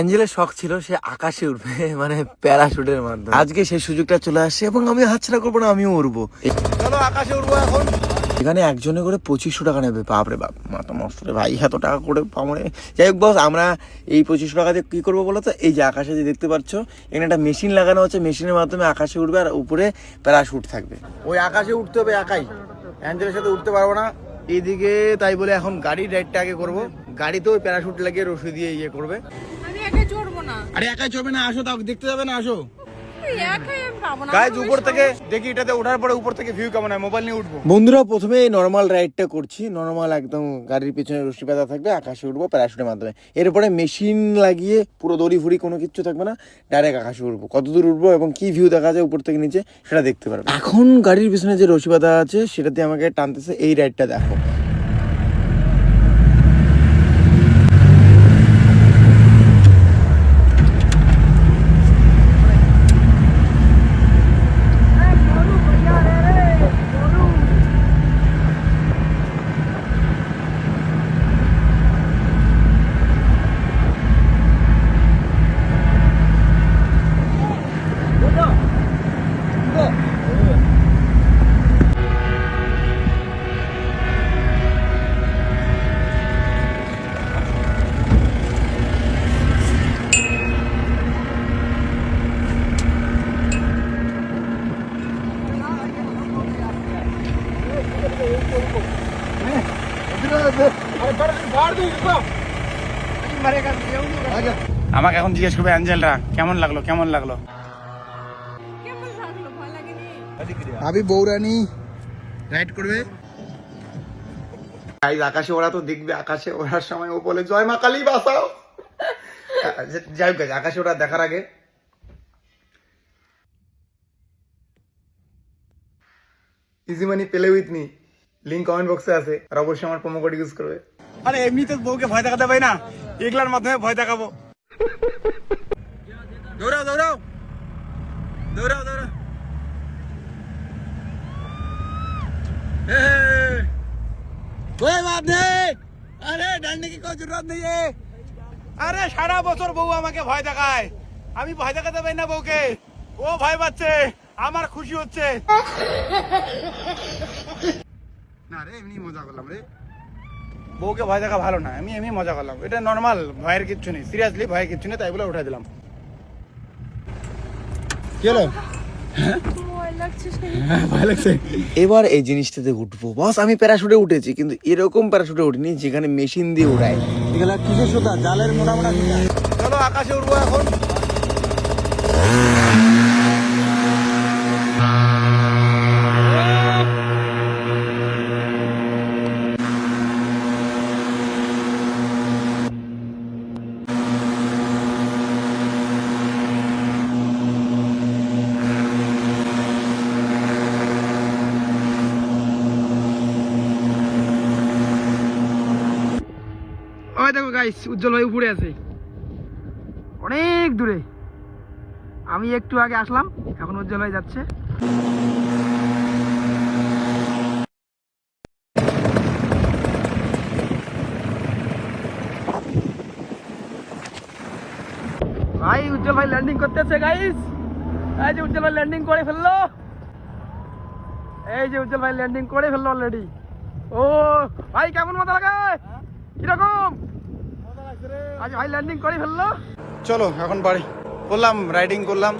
অ্যাঞ্জেলের শখ ছিল সে আকাশে উঠবে, মানে প্যারাশুটের মাধ্যমে। আজকে সেই সুযোগটা চলে আসছে এবং আমি হাতছাড়া করবো না, আমিও উঠবো। চলো আকাশে উঠবো এখন। এখানে একজনে করে 2500 টাকা নেবে। বাপরে বাপ, মাথা নষ্ট রে ভাই, এত টাকা করে পামরে। যাই হোক বস, আমরা এই 2500 টাকা দিয়ে কী করবো বলো তো? এই যে আকাশে যে দেখতে পাচ্ছ, এখানে একটা মেশিন লাগানো হচ্ছে, মেশিনের মাধ্যমে আকাশে উঠবে আর উপরে প্যারাশুট থাকবে। ওই আকাশে উঠতে হবে একাই, অ্যাঞ্জেলের সাথে উঠতে পারবো না এইদিকে, তাই বলে এখন গাড়ির রাইডটা আগে করবো। গাড়িতে ওই প্যারাশুট লাগিয়ে রশি দিয়ে ইয়ে করবে। আমি একাই চড়বো না। আরে একাই চড়বে না, আসো, তাও দেখতে যাবে না, আসো। একাই আমি পাবো না। গাইজ উপর থেকে দেখি, এটাতে ওঠার পরে উপর থেকে ভিউ কেমন হয়, মোবাইল নিয়ে উঠবো। বন্ধুরা প্রথমে নর্মাল রাইডটা করছি, নর্মাল একদম গাড়ির পিছনে রশি বাঁধা থাকবে, আকাশে উঠবো প্যারাশুটের মাধ্যমে। এরপরে মেশিন লাগিয়ে পুরো দড়ি ফুড়ি কোনো কিচ্ছু থাকবে না, ডাইরেক্ট আকাশে উঠবো। কত দূর উঠবো এবং কি ভিউ দেখা যায় উপর থেকে নিচে সেটা দেখতে পারবে। এখন গাড়ির পিছনে যে রশি বাঁধা আছে সেটাতে আমাকে টানতেছে, এই রাইডটা দেখো। আমাকে এখন জিজ্ঞেস করবে অ্যাঞ্জেলরা কেমন লাগলো, কেমন লাগলো। কেমন লাগলো? ভয় লাগেনি? ভাবি বৌরানি রাইড করবে। আকাশে ওরা তো দেখবে, আকাশে ওড়ার সময় ও বলে জয় মা কালী বাঁচাও। যাই হোক আকাশে ওরা দেখার আগে ইজি মানি পেলে উইথ মি, লিঙ্ক কমেন্ট বক্সে আছে, আর অবশ্যই আমার প্রোমো কোড ইউজ করবে। আরে এমনিতে বউকে ভয় দেখাতে পাই না, এগুলার মাধ্যমে ভয় দেখাবো। দৌড়াও দৌড়াও দৌড়াও দৌড়াও। कोई बात नहीं, अरे डरने की कोई जरूरत नहीं है। আরে সারা বছর বউ আমাকে ভয় দেখায়, আমি ভয় দেখাতে পারি না বউকে, ও ভয় পাচ্ছে, আমার খুশি হচ্ছে। না রে এমনি মজা করলাম রে, বউকে ভয় দেখা ভালো না, আমি এমনি মজা করলাম, এটা নর্মাল, ভয়ের কিচ্ছু নেই, সিরিয়াসলি ভয়ের কিচ্ছু নেই, তাই বলে উঠাই দিলাম। কি হলো? ভয় লাগছে সেই। ভয় লাগছে। এবার এই জিনিসটাতে উঠবো বস। আমি প্যারাশুটে উঠেছি, কিন্তু এরকম প্যারাশুটে উঠিনি যেখানে মেশিন দিয়ে উড়ায়। এগুলা কিসের সুতা? জালের মোটা মোটা সুতা। চলো আকাশে উঠবো এখন। ওই দেখো গাইস, উজ্জ্বল ভাই উপরে আছে অনেক দূরে, আমি একটু আগে আসলাম, এখন উজ্জ্বল ভাই যাচ্ছে। ভাই উজ্জ্বল ভাই ল্যান্ডিং করতেছে গাইস, এই যে উজ্জ্বল ভাই ল্যান্ডিং করে ফেললো, এই যে উজ্জ্বল ভাই ল্যান্ডিং করে ফেললো অলরেডি। ও ভাই কেমন মজা লাগে, কিরকম আজ ভাই ল্যান্ডিং করে ফেললো। চলো এখন বাড়ি করলাম, রাইডিং করলাম,